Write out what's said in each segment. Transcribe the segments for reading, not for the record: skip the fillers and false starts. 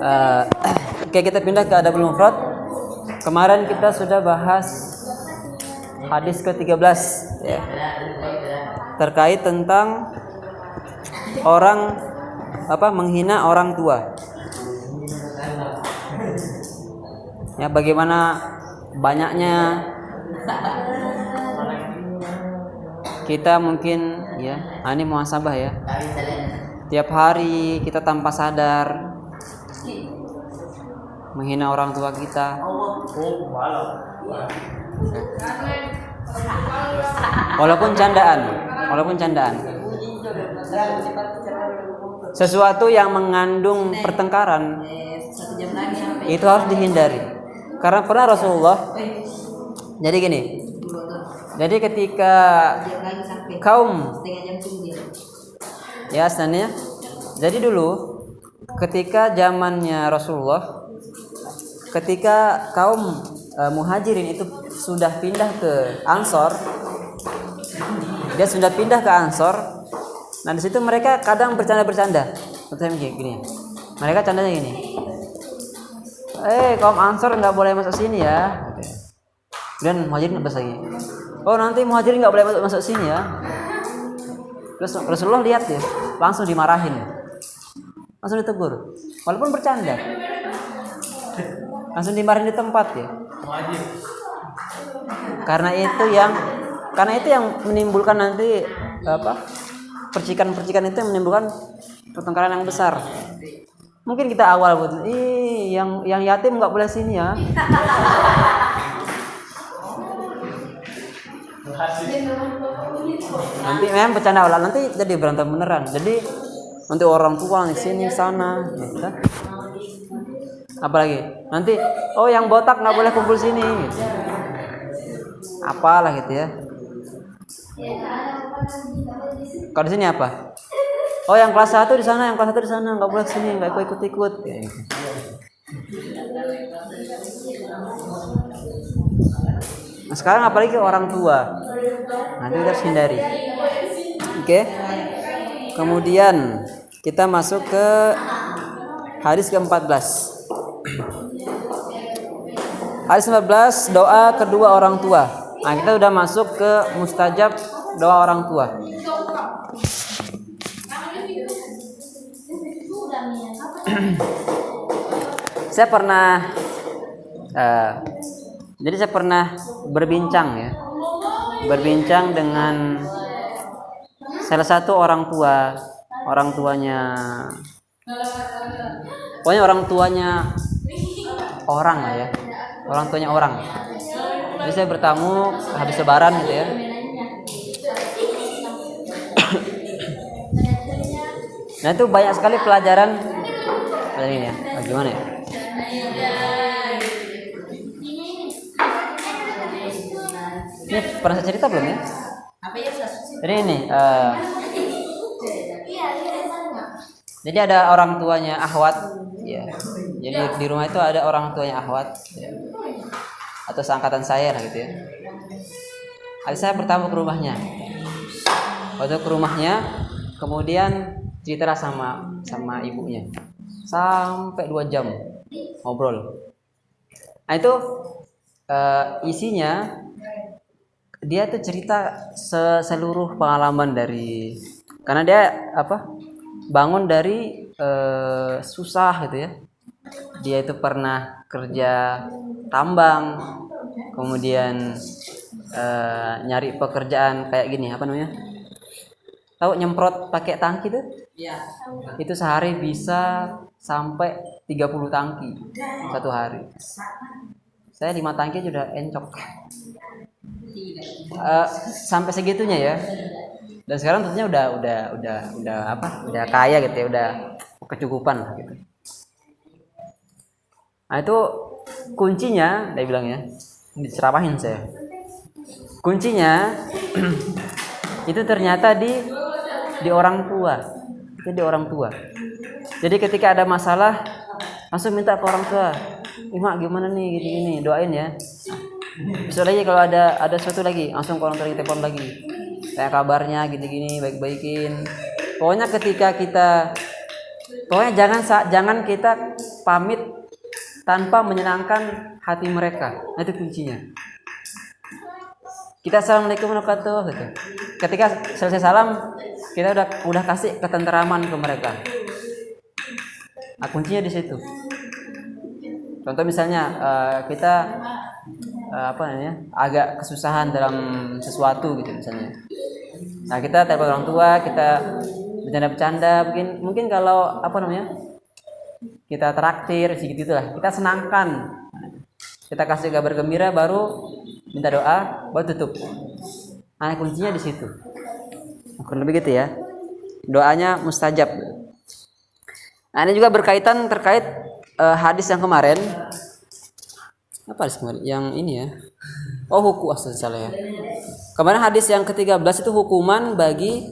Uh, Oke, kita pindah ke adabul mufrad. Kemarin kita sudah bahas hadis ke-13 ya. Terkait tentang orang menghina orang tua. Ya, bagaimana banyaknya kita mungkin ya, ini muhasabah ya. Tiap hari kita tanpa sadar menghina orang tua kita. Walaupun candaan. Sesuatu yang mengandung pertengkaran itu harus dihindari. Karena pernah Rasulullah. Jadi gini. Jadi ketika kaum ya sebenarnya. Jadi dulu ketika zamannya Rasulullah, ketika kaum muhajirin itu sudah pindah ke Ansor, dia sudah pindah ke Ansor. Nah di situ mereka kadang bercanda. Contohnya gini, mereka candanya gini, kaum Ansor nggak boleh masuk sini ya. Dan muhajirin nggak lagi. Oh nanti muhajirin nggak boleh masuk sini ya. Terus Rasulullah lihat ya, langsung dimarahin, langsung ditegur, walaupun bercanda. Langsung dimarahin di tempat ya. Karena itu yang menimbulkan nanti percikan-percikan itu yang menimbulkan pertengkaran yang besar. Mungkin kita awal yang yatim nggak boleh sini ya. Nanti memang bercanda awal, nanti jadi berantem beneran. Jadi nanti orang tua di sini sana gitu. Apalagi nanti yang botak nggak boleh kumpul sini gitu. Apalah gitu ya. Kalau di sini apa? Yang kelas 1 di sana, nggak boleh sini, nggak ikut. Nah, sekarang apalagi orang tua. Nanti kita harus hindari. Oke. Kemudian kita masuk ke hadis ke-14. Hadis 14, doa kedua orang tua. Nah, kita udah masuk ke mustajab doa orang tua. Saya pernah berbincang dengan salah satu orang tuanya orang lah ya. Orang tuanya orang. Jadi saya bertamu habis lebaran gitu ya. Nah itu banyak sekali pelajaran ini ya. Gimana ya? Ini pernah saya cerita belum ya? Jadi ini jadi ada orang tuanya akhwat ya. Jadi di rumah itu ada orang tuanya akhwat ya. Atau seangkatan saya lah gitu ya. Adik saya pertama ke rumahnya. Waktu ke rumahnya, kemudian cerita sama ibunya. Sampai 2 jam ngobrol. Nah itu isinya dia tuh cerita seluruh pengalaman karena dia bangun dari susah gitu ya. Dia itu pernah kerja tambang, kemudian nyari pekerjaan kayak gini, tahu nyemprot pakai tangki tuh? Iya. Itu sehari bisa sampai 30 tangki satu hari. Saya 5 tangki sudah encok. Sampai segitunya ya. Dan sekarang tentunya udah kaya gitu ya, udah kecukupan gitu. Nah itu kuncinya, dia bilang ya, diceramahin saya. Kuncinya itu ternyata di orang tua. Itu di orang tua. Jadi ketika ada masalah langsung minta ke orang tua. Mak gimana nih gini doain ya. Besok lagi kalau ada sesuatu lagi langsung ke orang tua, telepon lagi. Kayak kabarnya gini-gini, baik-baikin. Pokoknya jangan kita pamit tanpa menyenangkan hati mereka. Nah, itu kuncinya. Kita assalamualaikum warahmatullahi wabarakatuh gitu. Ketika selesai salam, kita udah kasih ketenteraman ke mereka. Nah, kuncinya di situ. Contoh misalnya kita agak kesusahan dalam sesuatu gitu misalnya. Nah, kita telepon orang tua, kita bercanda-bercanda, mungkin kalau kita traktir segitu lah, kita senangkan. Kita kasih kabar gembira, baru minta doa, baru tutup. Nah, kuncinya di situ. Kurang lebih gitu ya. Doanya mustajab. Nah, ini juga berkaitan terkait hadis yang kemarin. Apa hadis kemarin? Yang ini ya. Oh, salah ya. Kemarin hadis yang ke-13 itu hukuman bagi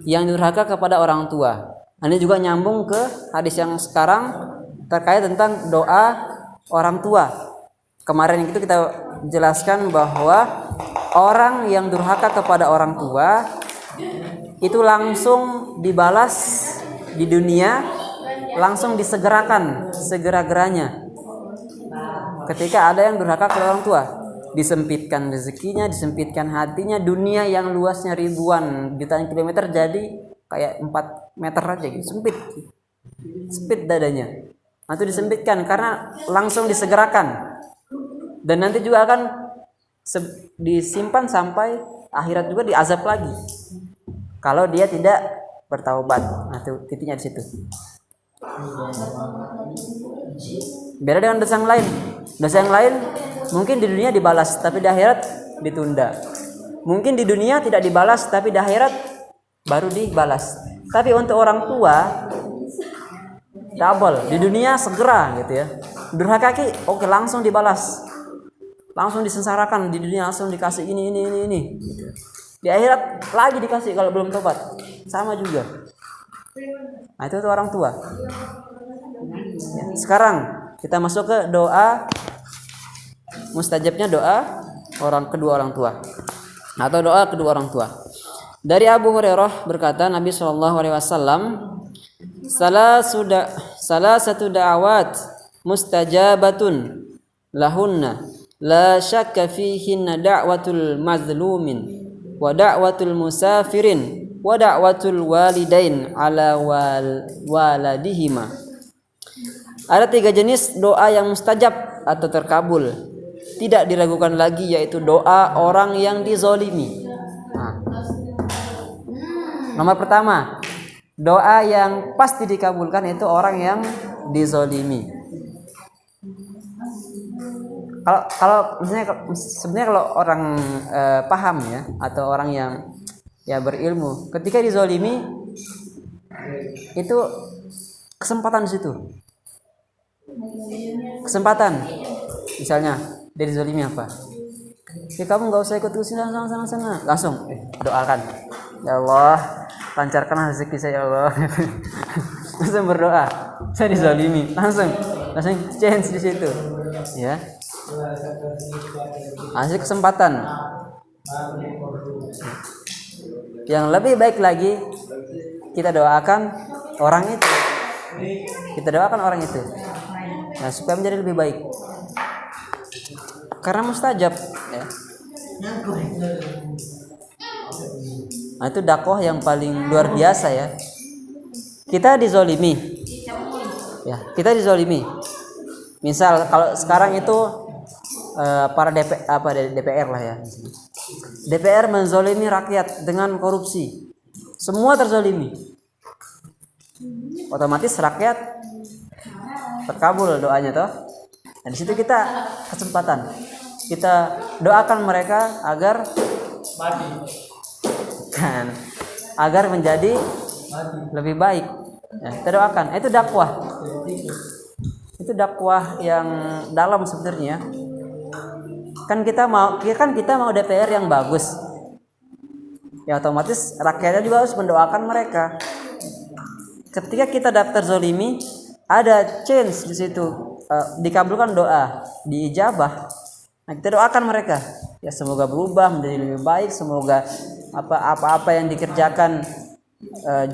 yang durhaka kepada orang tua. Nah, ini juga nyambung ke hadis yang sekarang terkait tentang doa orang tua. Kemarin itu kita jelaskan bahwa orang yang durhaka kepada orang tua itu langsung dibalas di dunia, langsung disegerakan segera-geranya. Ketika ada yang durhaka kepada orang tua, disempitkan rezekinya, disempitkan hatinya, dunia yang luasnya ribuan jutaan kilometer jadi kayak 4 meter aja gitu, sempit dadanya. Nah, itu disempitkan karena langsung disegerakan. Dan nanti juga akan disimpan sampai akhirat, juga diazab lagi kalau dia tidak bertaubat. Nah, itu titiknya di situ. Beda dengan dosa yang lain. Dosa yang lain mungkin di dunia dibalas, tapi di akhirat ditunda. Mungkin di dunia tidak dibalas, tapi di akhirat baru dibalas. Tapi untuk orang tua double, di dunia segera gitu ya. Durhaka oke, langsung dibalas. Langsung disengsarakan di dunia, langsung dikasih ini gitu. Di akhirat lagi dikasih kalau belum tobat. Sama juga. Nah, itu orang tua. Ya, sekarang kita masuk ke doa mustajabnya, doa kedua orang tua atau doa kedua orang tua. Dari Abu Hurairah berkata, Nabi SAW, salah satu da'awat mustajabatun lahunna la syakka fihinna da'watul mazlumin wa da'watul musafirin wa da'watul walidain ala waladihima. Ada 3 jenis doa yang mustajab atau terkabul, tidak diragukan lagi, yaitu doa orang yang dizolimi. Nomor pertama, doa yang pasti dikabulkan itu orang yang dizolimi. Kalau misalnya sebenarnya kalau orang paham ya, atau orang yang berilmu, ketika dizolimi itu kesempatan di situ. Kesempatan. Misalnya dia dizolimi apa? Ya, kamu nggak usah ikut sini, sana. Langsung doakan. Ya Allah, lancarkan rezeki saya, ya Allah. Langsung berdoa. Saya dizalimi, langsung change di situ. Ya. Kasih kesempatan. Yang lebih baik lagi, kita doakan orang itu. Nah, supaya menjadi lebih baik. Karena mustajab, ya. Nah, itu dakwah yang paling luar biasa ya. Kita dizolimi. Misal kalau sekarang itu para DPR lah ya. DPR menzolimi rakyat dengan korupsi. Semua terzolimi. Otomatis rakyat terkabul doanya toh. Nah, di situ kita kesempatan. Kita doakan mereka agar agar menjadi lebih baik. Ya, kita doakan. Itu dakwah. Itu dakwah yang dalam sebenarnya. Kan kita mau DPR yang bagus. Ya, otomatis rakyatnya juga harus mendoakan mereka. Ketika kita daftar zolimi, ada change di situ, dikabulkan doa, diijabah. Nah, kita doakan mereka. Ya, semoga berubah menjadi lebih baik, semoga apa-apa yang dikerjakan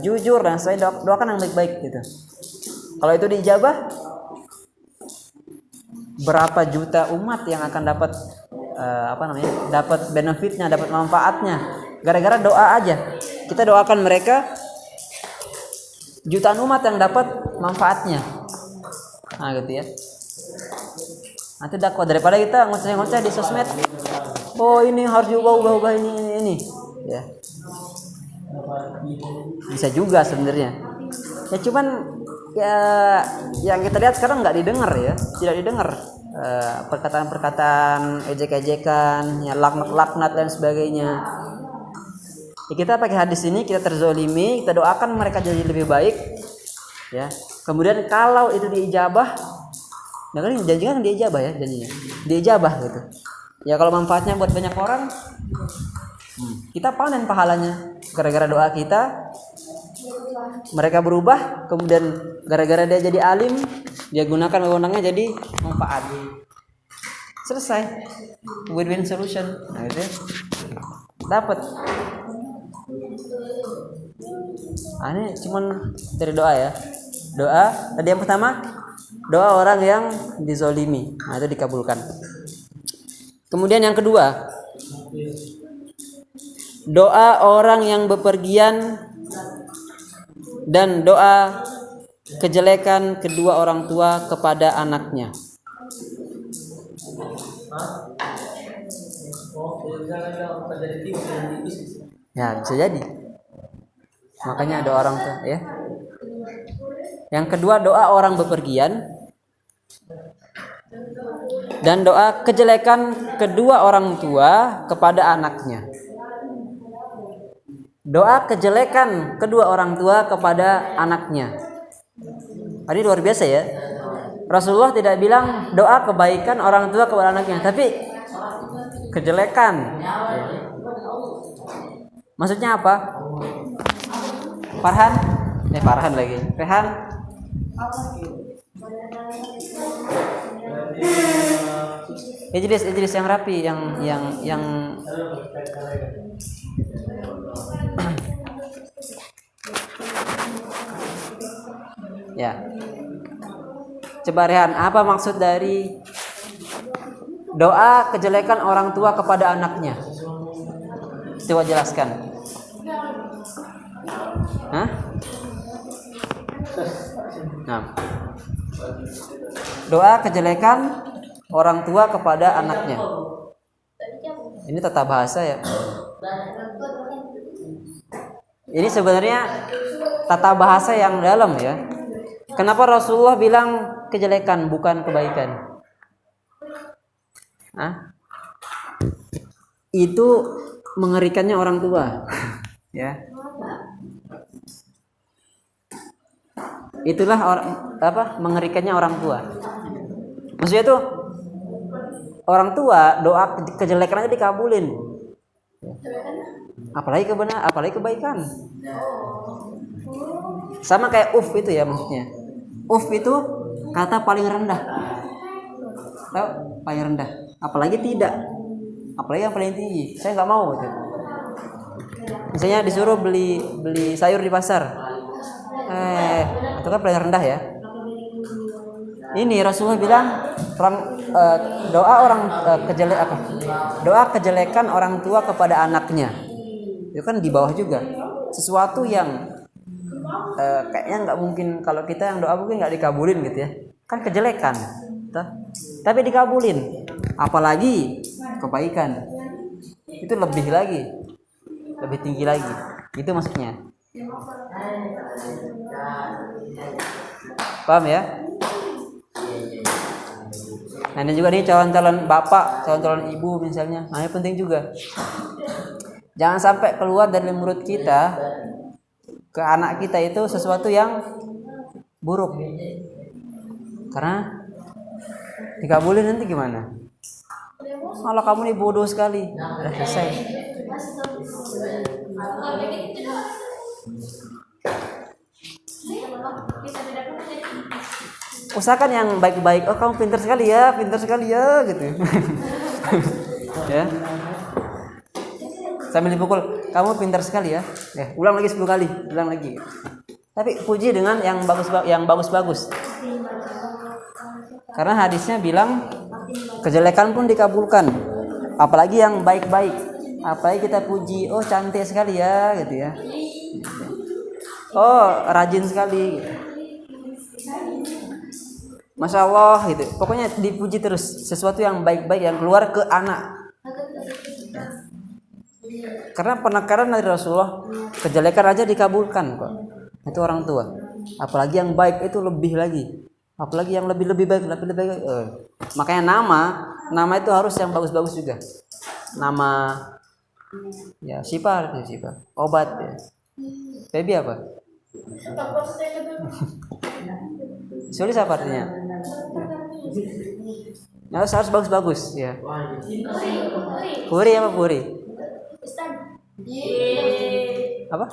jujur, dan saya doakan yang baik-baik gitu. Kalau itu diijabah, berapa juta umat yang akan dapat dapat benefitnya, dapat manfaatnya gara-gara doa aja. Kita doakan mereka, jutaan umat yang dapat manfaatnya. Nah gitu ya. Nanti dakwah daripada kita ngoceh-ngoceh di sosmed. Oh ini harus diubah ini. Ya. Bisa juga sebenarnya. Ya cuman ya yang kita lihat sekarang nggak didengar ya, tidak didengar perkataan-perkataan ejek-ejekan, ya laknat dan sebagainya. Ya, kita pakai hadis ini, kita terzolimi, kita doakan mereka jadi lebih baik. Ya. Kemudian kalau itu diijabah, nah kan janjikan diijabah ya janjinya, diijabah gitu. Ya kalau manfaatnya buat banyak orang, kita panen pahalanya. Gara-gara doa kita, mereka berubah, kemudian gara-gara dia jadi alim, dia gunakan wewenangnya jadi manfaat. Selesai, win-win solution. Nah itu ya. Dapat. Ini cuman dari doa ya. Doa tadi yang pertama, doa orang yang dizolimi, nah itu dikabulkan. Kemudian yang kedua, doa orang yang bepergian dan doa kejelekan kedua orang tua kepada anaknya. Ya bisa jadi. Makanya doa orang tua ya. Yang kedua doa orang bepergian dan doa kejelekan kedua orang tua kepada anaknya. Doa kejelekan kedua orang tua kepada anaknya. Ini luar biasa ya. Rasulullah tidak bilang doa kebaikan orang tua kepada anaknya, tapi kejelekan. Maksudnya apa? Farhan lagi. Rehan. Idris yang rapi, yang ya. Coba Rehan, apa maksud dari doa kejelekan orang tua kepada anaknya? Coba jelaskan. Hah? Nah. Doa kejelekan orang tua kepada anaknya. Ini tata bahasa ya. Ini sebenarnya tata bahasa yang dalam ya. Kenapa Rasulullah bilang kejelekan bukan kebaikan? Itu mengerikannya orang tua. Ya. Itulah mengerikannya orang tua. Maksudnya itu orang tua doa kejelekan aja dikabulin. Apalagi kebaikan. Sama kayak itu ya maksudnya. Itu kata paling rendah. Tahu? Paling rendah. Apalagi tidak. Apalagi yang paling tinggi. Saya nggak mau gitu. Misalnya disuruh beli sayur di pasar. Itu kan paling rendah ya. Ini Rasulullah bilang doa kejelekan orang tua kepada anaknya. Itu kan di bawah juga. Sesuatu yang kayaknya nggak mungkin, kalau kita yang doa mungkin nggak dikabulin gitu ya. Kan kejelekan. Tapi dikabulin. Apalagi kebaikan. Itu lebih lagi. Lebih tinggi lagi. Itu maksudnya. Paham ya? Nah ini juga nih calon-calon bapak, calon-calon ibu misalnya. Nah ini penting juga. Jangan sampai keluar dari mulut kita ke anak kita itu sesuatu yang buruk. Karena dikabulin nanti gimana? Kalau kamu nih bodoh sekali. Udah selesai. Usahakan yang baik-baik. Oh kamu pintar sekali ya gitu. Ya. Sambil dipukul, kamu pintar sekali ya. Ulang lagi 10 kali, ulang lagi. Tapi puji dengan yang bagus-bagus. Karena hadisnya bilang kejelekan pun dikabulkan. Apalagi yang baik-baik. Apalagi kita puji, oh cantik sekali ya gitu ya. Oh rajin sekali gitu. Masya Allah gitu. Pokoknya dipuji terus sesuatu yang baik-baik yang keluar ke anak. Karena penekanan dari Rasulullah, kejelekan aja dikabulkan kok. Itu orang tua. Apalagi yang baik itu lebih lagi. Apalagi yang lebih baik, lebih baik. Makanya nama itu harus yang bagus-bagus juga. Nama ya Sipa, obat ya. Baby apa? Sulis apa artinya? Nah, harus bagus-bagus ya. Puri apa puri? Apa?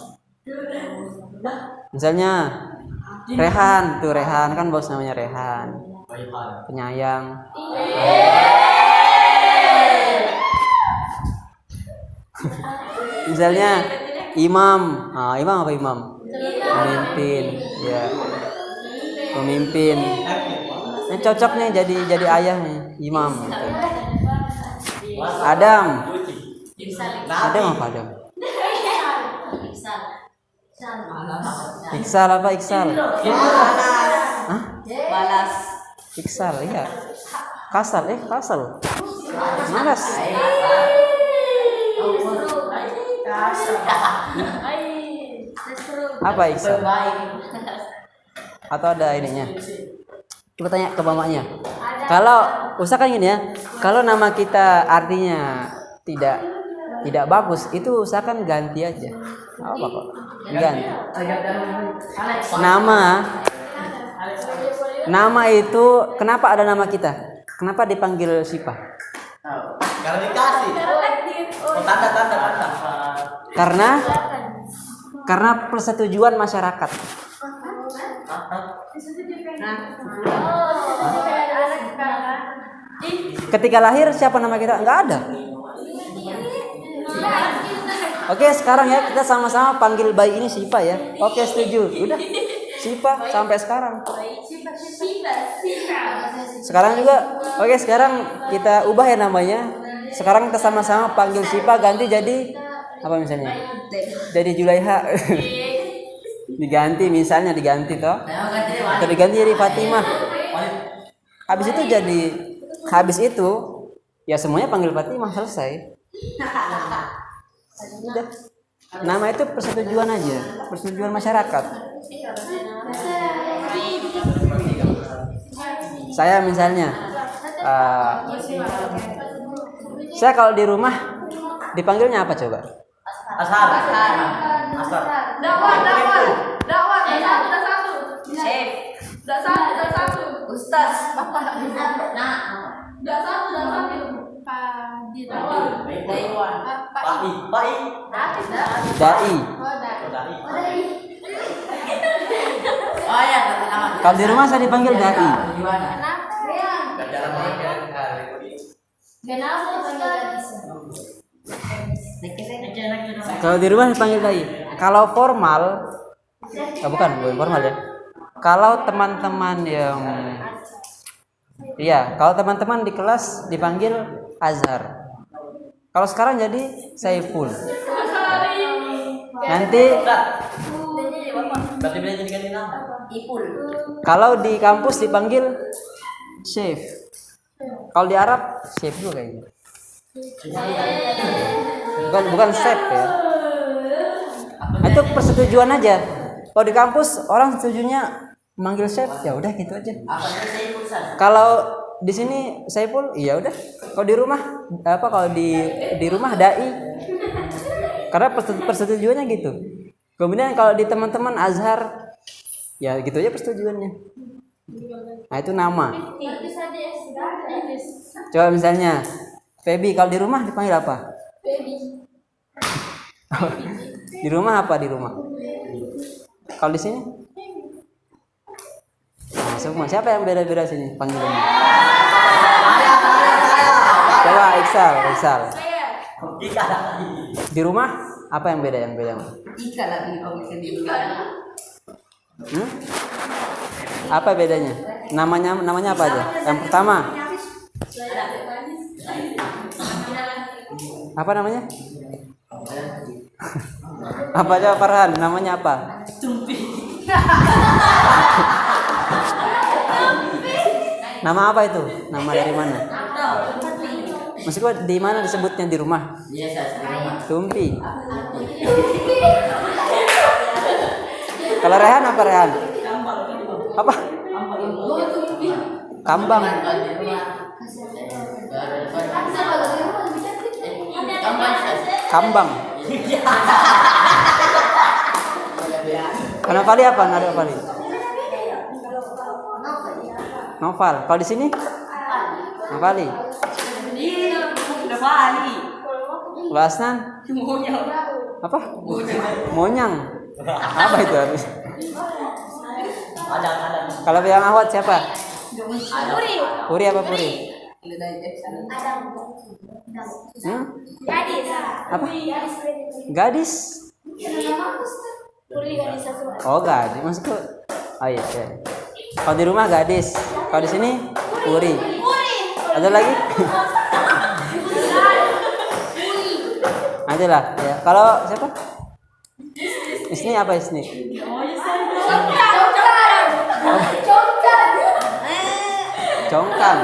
Misalnya Rehan, tuh Rehan kan bos namanya Rehan. Penyayang. Misalnya Imam. Imam apa Imam? Pemimpin, ya. Pemimpin. Ini cocok nih jadi ayah nih, Imam gitu. Adam. Adam apa Adam? Iksal apa Iksal? Hah? Balas. Iksal, iya. Kasal, kasal. Malas. Apa Iksal? Atau ada ininya? Coba tanya ke mamanya. Kalau usahakan gini ya, kalau nama kita artinya tidak bagus, itu usahakan ganti aja. Apa kok? Ganti. Nama itu kenapa ada nama kita? Kenapa dipanggil Sipa? Karena dikasih. Tanda. Karena persetujuan masyarakat. Ketika lahir siapa nama kita? Enggak ada. Oke, sekarang ya kita sama-sama panggil bayi ini Sipa ya. Oke, setuju. Udah. Sipa sampai sekarang. Sekarang juga. Oke, sekarang kita ubah ya namanya. Sekarang kita sama-sama panggil Sipa, ganti jadi apa misalnya? Jadi Julaiha. Diganti toh. Atau diganti jadi Fatimah. Habis itu ya semuanya panggil Fatimah, selesai. Udah. Nama itu persetujuan aja, persetujuan masyarakat. Saya misalnya saya kalau di rumah dipanggilnya apa coba? Ashar. Dakwah. Chef. Satu. Ustaz. Bapak. Nah. Satu. Dai. Oh ya, Kalau di rumah saya dipanggil dai. Kalau di rumah dipanggil dai. Kalau formal, bukan formal ya. Kalau teman-teman kalau teman-teman di kelas dipanggil Azhar. Kalau sekarang jadi Saiful. Nanti kalau di kampus dipanggil Chef. Kalau di Arab Chef juga kayaknya. Bukan chef ya. Itu persetujuan aja. Kalau di kampus orang setujunya manggil chef, ya udah gitu aja. Kalau di sini Saiful, iya udah. Kalau di rumah kalau di rumah dai. Karena persetujuannya gitu. Kemudian kalau di teman-teman Azhar, ya gitu aja persetujuannya. Nah itu nama. Coba misalnya Feby, kalau di rumah dipanggil apa? Di rumah apa di rumah? Kalau di sini? Nah, semua siapa yang beda-beda sini panggilannya? Coba Iksal. Di rumah apa yang beda? Ika lagi kalau bisa dibilang. Apa bedanya? Namanya apa aja? Yang pertama. Apa namanya? Apa aja Farhan? Namanya apa? Nama apa itu? Nama dari mana? Maksudnya di mana disebutnya di rumah? Biasa di rumah. Tumpi. Kalau Rehan apa Rehan? Apa? Kambang. Kambang. Karena kali apa? Nada kali. Noval. Kalau di sini? Novali. Kalau Asnan? Apa? Monyang. Apa itu artinya? Ada. Kalau yang Ahwat siapa? Puri apa Puri? Apa? Gadis. Oh gadis. Maksudku? Oh iya. Kalau di rumah gadis. Kalau di sini Puri. Ada lagi? Ada lah. Ya. Kalau siapa? Isni apa Isni? Congkang.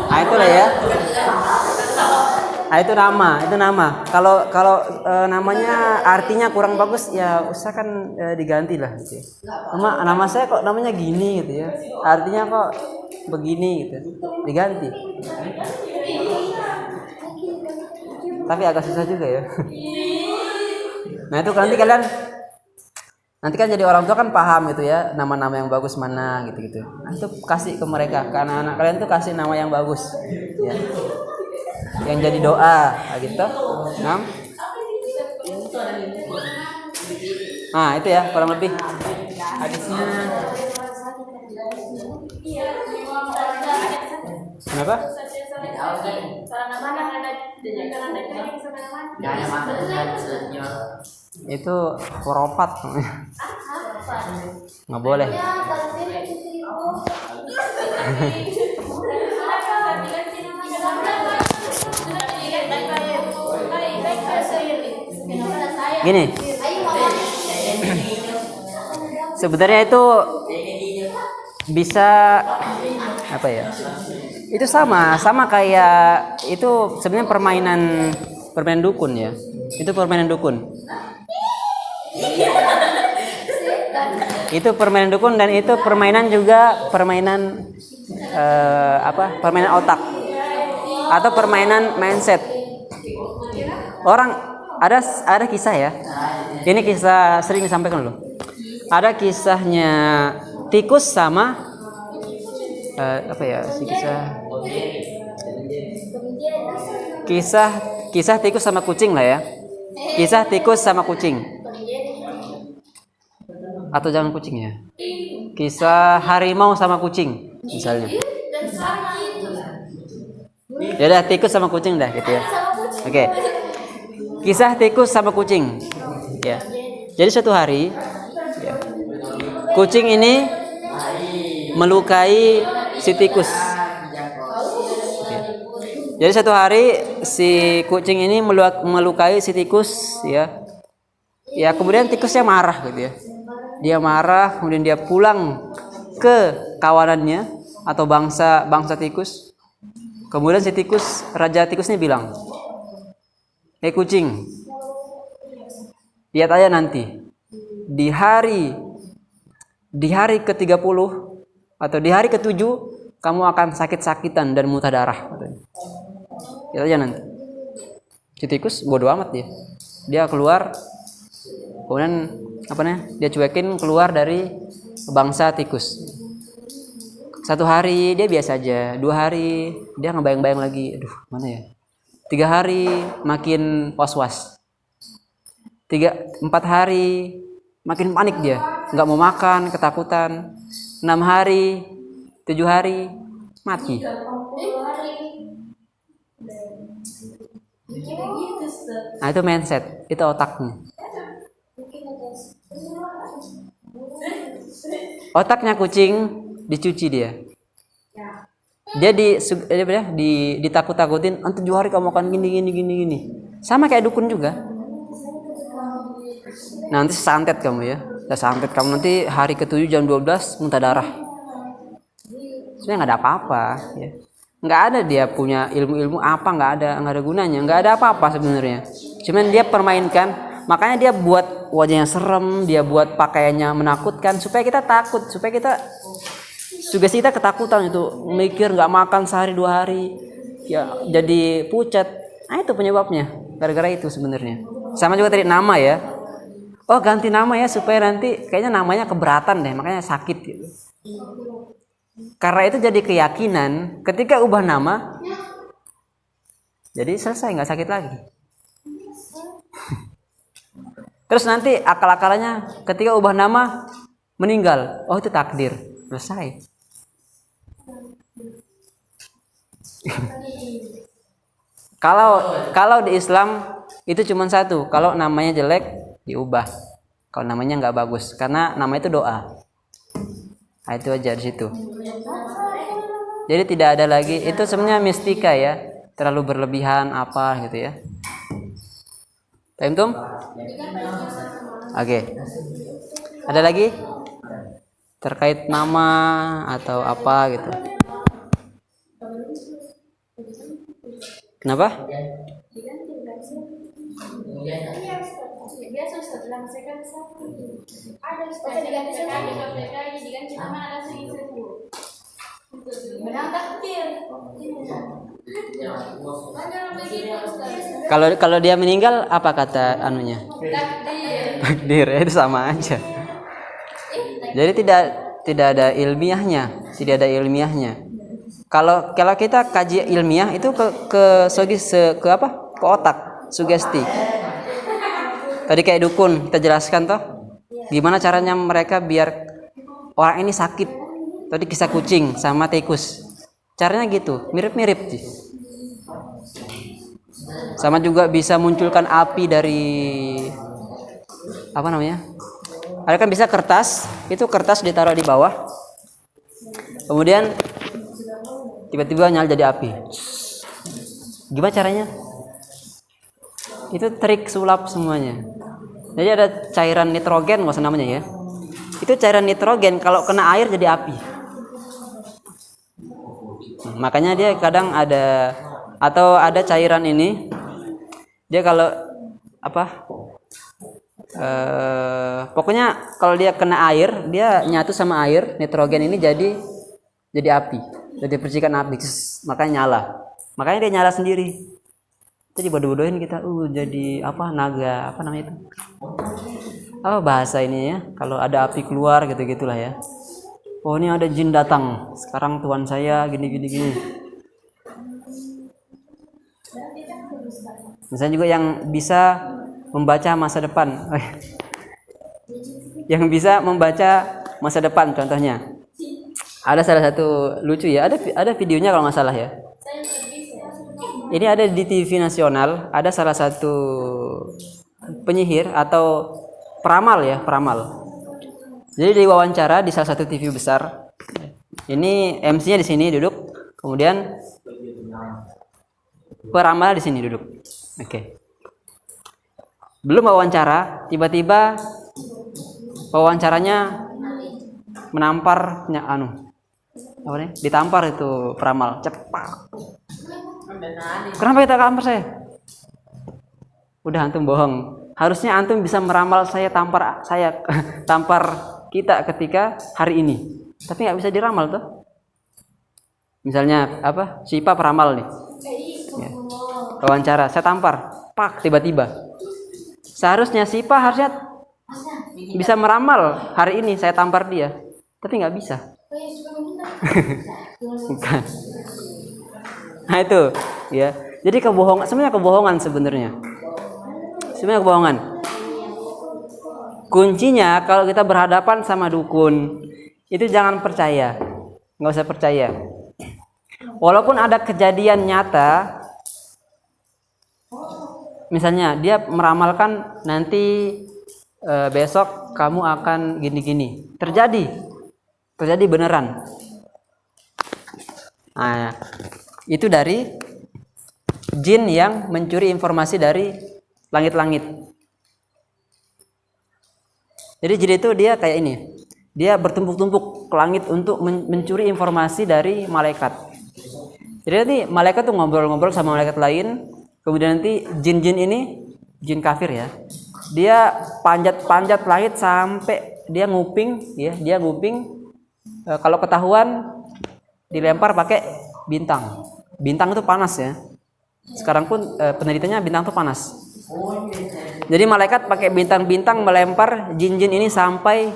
Ah itulah ya. Ah itu nama. Kalau namanya artinya kurang bagus ya usahakan diganti lah gitu. Nama saya kok namanya gini gitu ya. Artinya kok begini gitu. Diganti. Tapi agak susah juga ya. Nah itu nanti kan jadi orang tua kan paham gitu ya nama-nama yang bagus mana gitu. Nah, itu kasih ke mereka, ke anak-anak kalian tuh kasih nama yang bagus ya. Yang jadi doa gitu. Nah itu ya kurang lebih hadisnya. Kenapa? Itu khurafat. Nggak boleh. Gini. Sebenarnya itu bisa apa ya? Itu sama kayak itu sebenarnya permainan dukun ya. Itu permainan dukun. Itu permainan dukun dan itu permainan juga permainan permainan otak atau permainan mindset. Orang ada kisah ya. Ini kisah sering disampaikan loh. Ada kisahnya tikus sama kisah tikus sama kucing lah ya. Kisah tikus sama kucing. Atau jangan kucing ya. Kisah harimau sama kucing misalnya. Ya udah tikus sama kucing dah gitu ya. Oke. Kisah tikus sama kucing. Ya. Jadi suatu hari ya, kucing ini melukai si tikus. Ya. Jadi suatu hari si kucing ini melukai si tikus ya. Ya kemudian tikusnya marah gitu ya. Dia marah, kemudian dia pulang ke kawanannya atau bangsa tikus. Kemudian si raja tikus ini bilang, kucing, lihat aja nanti di hari ke-30 atau di hari ke-7 kamu akan sakit-sakitan dan muntah darah katanya. Lihat aja nanti." Si tikus bodoh amat dia keluar, kemudian dia cuekin keluar dari bangsa tikus. Satu hari dia biasa aja, 2 hari dia ngebayang-bayang lagi, aduh mana ya. 3 hari makin was-was. 4 hari makin panik dia, nggak mau makan, ketakutan. 6 hari, 7 hari mati. Nah itu mindset, itu otaknya. Otaknya kucing dicuci dia. Dia ditakut-takutin, nanti 7 hari kamu akan gini. Sama kayak dukun juga. Nanti santet kamu ya. Santet kamu nanti hari ke-7 jam 12 muntah darah. Sebenarnya nggak ada apa-apa ya. Nggak ada dia punya ilmu-ilmu apa, nggak ada gunanya, nggak ada apa-apa sebenarnya. Cuman dia permainkan, makanya dia buat wajahnya serem, dia buat pakaiannya menakutkan supaya kita takut, supaya kita sugesti kita ketakutan itu, mikir nggak makan sehari 2 hari, ya jadi pucat. Nah itu penyebabnya, gara-gara itu sebenarnya. Sama juga tadi nama ya. Oh ganti nama ya supaya nanti kayaknya namanya keberatan deh, makanya sakit gitu. Karena itu jadi keyakinan, ketika ubah nama, jadi selesai nggak sakit lagi. Terus nanti akal-akalannya ketika ubah nama meninggal, oh itu takdir, selesai. Kalau di Islam itu cuma satu, kalau namanya jelek diubah, kalau namanya nggak bagus, karena nama itu doa. Nah, itu aja di situ. Jadi tidak ada lagi, itu sebenarnya mistika ya, terlalu berlebihan apa gitu ya. Paham tuh? Oke. Ada lagi terkait nama atau apa gitu? Kenapa? Biasa Ustaz bilang saya kan satu. Ada Ustaz diganti nama ada seribu. Menang takdir. Kalau dia meninggal apa kata anunya? Takdir. Itu sama aja. Jadi tidak ada ilmiahnya, tidak ada ilmiahnya. Kalau kita kaji ilmiah itu ke otak, sugesti. Tadi kayak dukun kita jelaskan toh, gimana caranya mereka biar orang ini sakit. Tadi kisah kucing sama tikus, caranya gitu, mirip-mirip sih. Sama juga bisa munculkan api dari apa namanya? Ada kan bisa kertas, itu kertas ditaruh di bawah, kemudian tiba-tiba nyala jadi api. Gimana caranya? Itu trik sulap semuanya. Jadi ada cairan nitrogen, nggak usah namanya ya. Itu cairan nitrogen kalau kena air jadi api. Makanya dia kadang ada atau ada cairan ini. Dia kalau apa? Pokoknya kalau dia kena air, dia nyatu sama air, nitrogen ini jadi api. Jadi percikan api, makanya nyala. Makanya dia nyala sendiri. Jadi bodoh-bodohin kita, jadi apa naga, apa namanya itu? Apa bahasa ini ya? Kalau ada api keluar gitu-gitulah ya. Oh ini ada jin datang. Sekarang tuan saya gini. Misalnya juga yang bisa membaca masa depan. Yang bisa membaca masa depan contohnya. Ada salah satu lucu ya, ada videonya kalau nggak salah ya. Ini ada di TV nasional, ada salah satu penyihir atau peramal. Jadi diwawancara di salah satu TV besar. Ini MC-nya di sini duduk, kemudian peramal di sini duduk. Oke. Belum wawancara, tiba-tiba wawancaranya menampar ditampar itu peramal, cepat. Kenapa kita tampar saya? Udah antum bohong. Harusnya antum bisa meramal tampar kita ketika hari ini. Tapi nggak bisa diramal tuh. Misalnya apa? Si Ipa peramal nih. Ya. Wawancara, saya tampar, pak tiba-tiba. Seharusnya si Ipa harusnya bisa meramal hari ini saya tampar dia, tapi nggak bisa. Bukan. Nah itu, ya. Jadi sebenarnya kebohongan sebenarnya. Sebenarnya kebohongan. Kuncinya kalau kita berhadapan sama dukun, itu jangan percaya, nggak usah percaya. Walaupun ada kejadian nyata, misalnya dia meramalkan nanti besok kamu akan gini-gini. Terjadi beneran. Nah, itu dari jin yang mencuri informasi dari langit-langit. Jadi jin itu dia kayak ini. Dia bertumpuk-tumpuk ke langit untuk mencuri informasi dari malaikat. Jadi nanti malaikat tuh ngobrol-ngobrol sama malaikat lain. Kemudian nanti jin-jin ini, jin kafir ya, dia panjat-panjat langit sampai dia nguping ya, kalau ketahuan dilempar pakai bintang. Bintang itu panas ya. Sekarang pun penelitiannya bintang itu panas. Jadi malaikat pakai bintang-bintang melempar jin-jin ini sampai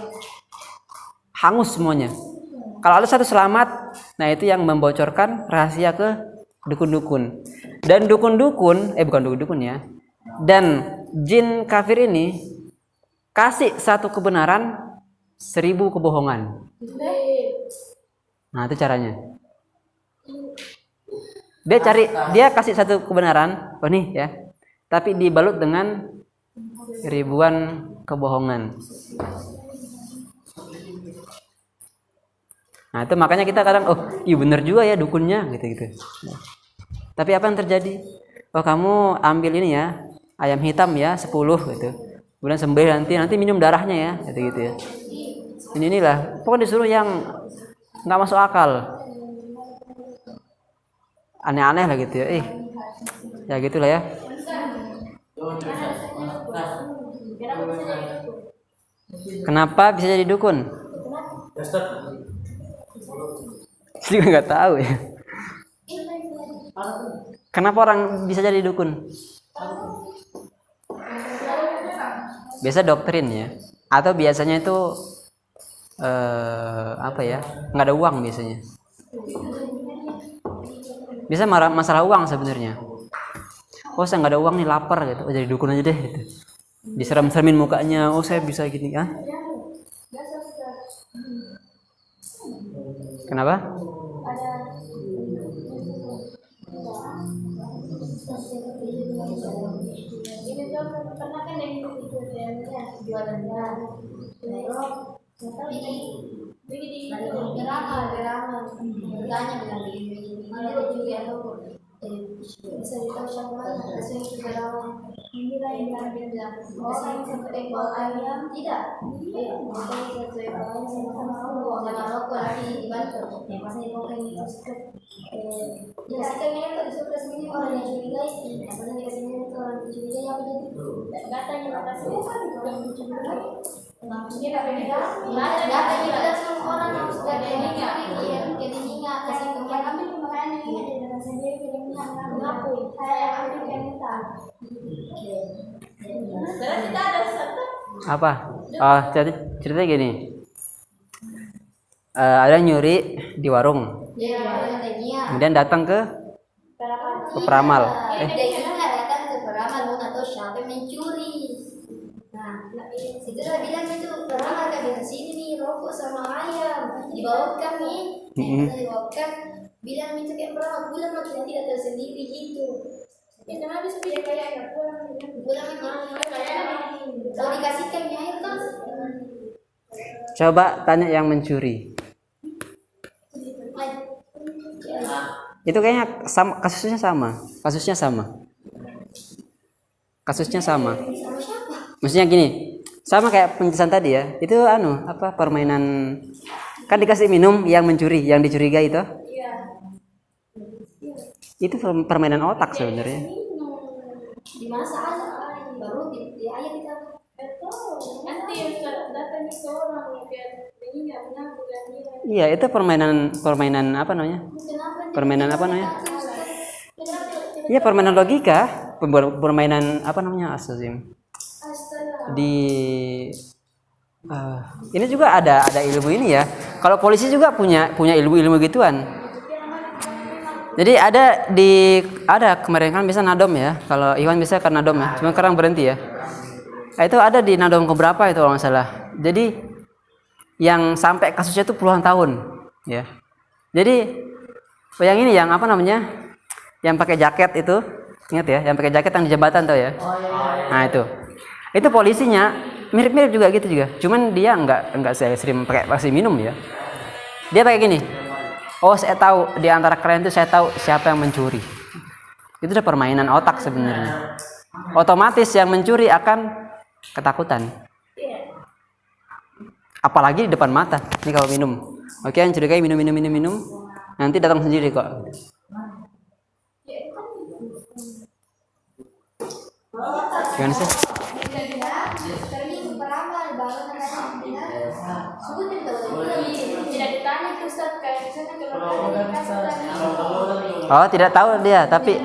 hangus semuanya. Kalau ada satu selamat, nah itu yang membocorkan rahasia ke dukun-dukun. Dan dukun-dukun, bukan dukun-dukun ya. Dan jin kafir ini kasih satu kebenaran, 1000 kebohongan. Nah itu caranya. Dia kasih satu kebenaran, oh nih ya, tapi dibalut dengan ribuan kebohongan. Nah itu makanya kita kadang, iya bener juga ya dukunnya gitu-gitu. Tapi apa yang terjadi? Oh kamu ambil ini ya, ayam hitam ya 10 gitu. Kemudian sembelih nanti minum darahnya ya, gitu ya. Inilah, pokoknya disuruh yang nggak masuk akal. Aneh-aneh lah gitu ya. Ya gitulah ya. Kenapa bisa jadi dukun? Saya juga nggak tahu ya. Kenapa orang bisa jadi dukun? Biasa doktrin ya. Atau biasanya itu apa ya? Nggak ada uang biasanya. Bisa masalah uang sebenarnya. Oh saya nggak ada uang nih, lapar gitu. Oh, jadi dukun aja deh gitu. Diseram-seramin mukanya. Oh saya bisa gini ya. Kenapa? Ini tuh pernah kan yang itu jualannya. Begini geraman tanya bilang begini ada juga bisa ditahu siapa mana rasanya itu geraman inilah yang bilang orang sampai ekor ayam tidak bukan satu ekor ayam sama mau sama rokok lagi dibantu yang pasnya dipakai itu dikasihkan itu disuruh sini orang yang curigai yang pasnya dikasih itu orang curigai apa jadi katanya makasih bukan orang curigai. Ini tak ada data kita semua orang yang sudah jadinya kasih kemarin ambil makanya ini ada data sendiri filmnya ngaku saya ambil yang minta. Berarti kita ada satu. Apa? Jadi ceritanya gini. Ada nyuri di warung. Kemudian datang ke peramal. Dia nggak datang ke peramal atau siapa mencuri. Nah, itu lah bilang itu pernah agak dari sini nih rokok sama ayam dibawakan nih, dibawakan bilang itu kayak pernah pulang lagi tidak tersendiri gitu. Ya kenapa sih dia kayak pulang kalau dikasihkan air kan? Coba tanya yang mencuri. Itu kayaknya sama, kasusnya sama. Maksudnya gini, sama kayak penjelasan tadi ya. Itu permainan kan dikasih minum yang mencuri, yang dicurigai itu. Iya. Itu permainan otak sebenarnya. Dimasak aja baru di ayam kita. Nanti datangnya seorang ini nggak pernah bukan dia. Iya, itu permainan apa namanya? Permainan apa namanya? Iya, permainan logika, permainan apa namanya? Astagfirullah. Ini juga ada ilmu ini ya. Kalau polisi juga punya ilmu gituan. Jadi ada kemarin kan bisa nadom ya. Kalau Iwan bisa kan nadom ya. Cuma sekarang berhenti ya. Itu ada di nadom keberapa itu kalau nggak salah. Jadi yang sampai kasusnya itu puluhan tahun ya. Jadi yang ini yang apa namanya? Yang pakai jaket itu, ingat ya, yang pakai jaket yang di jembatan tuh ya. Nah itu polisinya mirip-mirip juga gitu juga. Cuman dia enggak saya sering pakai kasih minum ya. Dia pakai gini. Oh, saya tahu di antara kalian itu saya tahu siapa yang mencuri. Itu udah permainan otak sebenarnya. Otomatis yang mencuri akan ketakutan. Apalagi di depan mata. Ini kalau minum. Oke, yang curigai minum. Nanti datang sendiri kok. Gimana sih? Oh, tidak tahu dia, tapi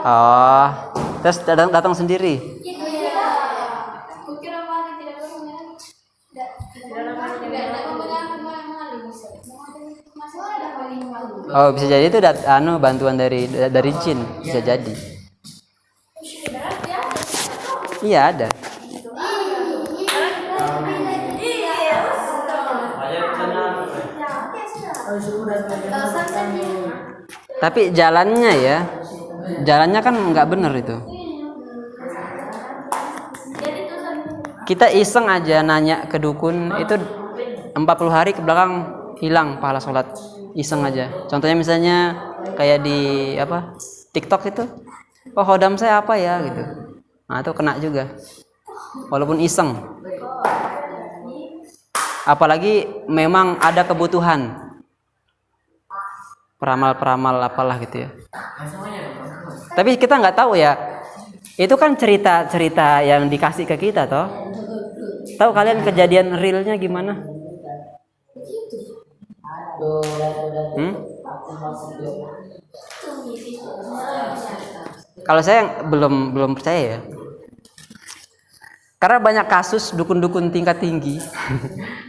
oh, terus datang sendiri. Oh, bisa jadi itu bantuan dari jin, bisa jadi. Iya, ada. Tapi jalannya kan nggak bener itu. Kita iseng aja nanya ke dukun itu 40 hari ke belakang hilang pahala sholat, iseng aja. Contohnya misalnya kayak di TikTok itu, oh hodam saya apa ya gitu. Nah itu kena juga, walaupun iseng. Apalagi memang ada kebutuhan, peramal apalah gitu ya. Tapi kita nggak tahu ya, itu kan cerita yang dikasih ke kita toh. Tahu kalian kejadian realnya gimana? Kalau saya belum percaya ya, karena banyak kasus dukun-dukun tingkat tinggi,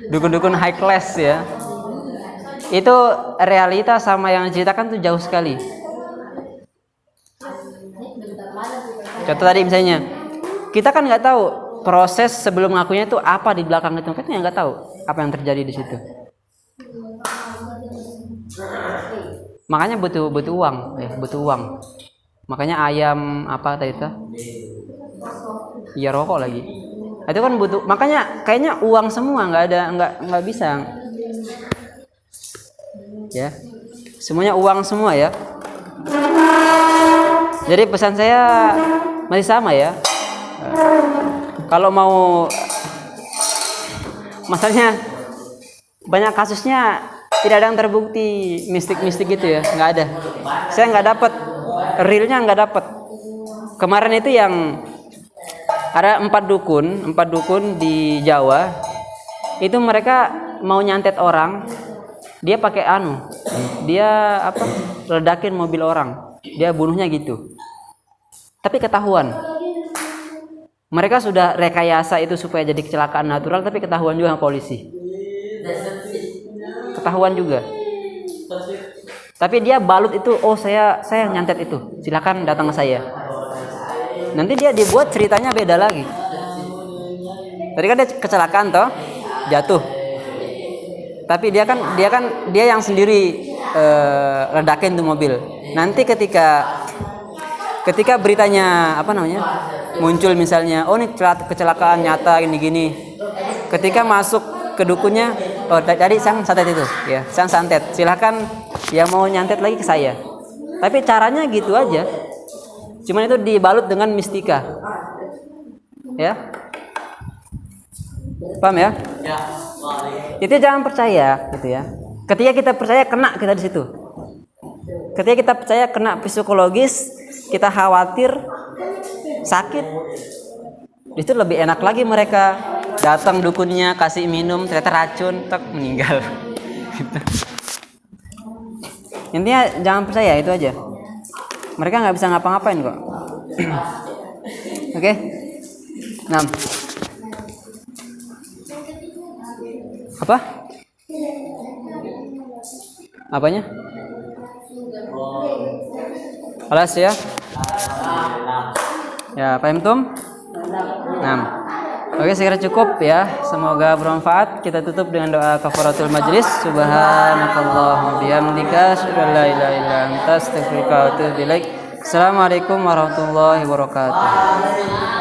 dukun-dukun high class ya. Itu realita sama yang diceritakan tuh jauh sekali. Contoh tadi misalnya, kita kan nggak tahu proses sebelum ngakunya itu apa di belakang itu, kan nggak tahu apa yang terjadi di situ. Makanya butuh uang, butuh uang. Makanya ayam apa tadi itu? Iya, rokok lagi. Itu kan butuh. Makanya kayaknya uang semua, nggak bisa. Ya, semuanya uang semua ya. Jadi pesan saya masih sama ya. Kalau mau, masalahnya banyak kasusnya tidak ada yang terbukti mistik gitu ya, nggak ada. Saya nggak dapat realnya, nggak dapat. Kemarin itu yang ada 4 dukun di Jawa, itu mereka mau nyantet orang, dia pakai dia ledakin mobil orang, dia bunuhnya gitu. Tapi ketahuan. Mereka sudah rekayasa itu supaya jadi kecelakaan natural, tapi ketahuan juga sama polisi. Ketahuan juga. Tapi dia balut itu, oh saya nyantet itu, silakan datang ke saya. Nanti dia dibuat ceritanya beda lagi. Tadi kan dia kecelakaan toh, jatuh. Tapi dia yang sendiri ledakin tuh mobil. Nanti ketika beritanya muncul misalnya, oh ini kecelakaan nyata gini. Ketika masuk ke dukunnya, oh tadi saya santet itu, ya saya santet. Silahkan yang mau nyantet lagi ke saya. Tapi caranya gitu aja. Cuman itu dibalut dengan mistika. Ya. Paham ya? Ya. Itu jangan percaya gitu ya. Ketika kita percaya, kena kita di situ. Ketika kita percaya, kena psikologis, kita khawatir, sakit. Itu lebih enak lagi mereka datang dukunnya, kasih minum, ternyata racun, meninggal. Gitu. Intinya jangan percaya, itu aja. Mereka nggak bisa ngapa-ngapain kok. Oke? 6. Apa? Apanya? Alas ya? Ya, paham tum? 6. Oke, saya kira cukup ya. Semoga bermanfaat. Kita tutup dengan doa kafaratul majlis. Subhanakallahumma bihamdika, asyhadu an la ilaha illa anta, astaghfiruka wa atubu ilaik. Assalamualaikum warahmatullahi wabarakatuh.